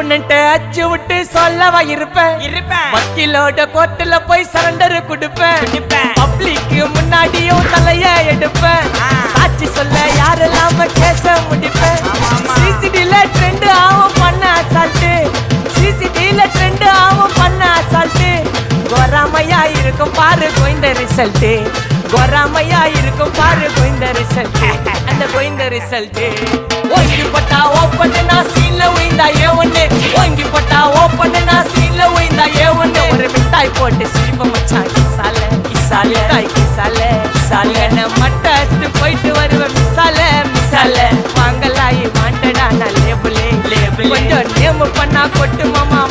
ஆப்பனன்ட்ட அச்சு விட்டு சொல்லவா இருப்பேன் வக்கீலோட கோர்ட்டுல போய் சரண்டர் கொடுப்பேன் பப்ளிக்கு முன்னாடியும் தலைய எடுப்பேன் சாட்சி சொல்ல யாரெல்லாம கேச முடிப்பேன் சிசிடில ட்ரெண்ட் ஆகும் பண்ண அசால்ட்டு சிசிடில ட்ரெண்ட் ஆகும் பண்ண அசால்ட்டு கோராமையா இருக்கும் பாரு கோயிந்த ரிசல்ட் கோராமையா இருக்கும் பாரு கோயிந்த ரிசல்ட் அந்த கோயிந்த ரிசல்ட் ஓங்கி பட்டா ஓப்பன் நான் சீன்ல உயிந்தா ஏ ஒண்ணு ஓங்கி பட்டா ஓப்பன் நான் சீன்ல உயிந்தா ஏ ஒண்ணு ஒரு மிட்டாய் போட்டு சிரிப்ப மச்சான் கிசால கிசால தாய் கிசால கிசால மட்டத்து போயிட்டு வருவேன் மிசால மிசால வாங்கலாயி மாண்டடா நான் லேபிளே லேபிள் கொஞ்சம் நேம் பண்ணா கொட்டு மாமா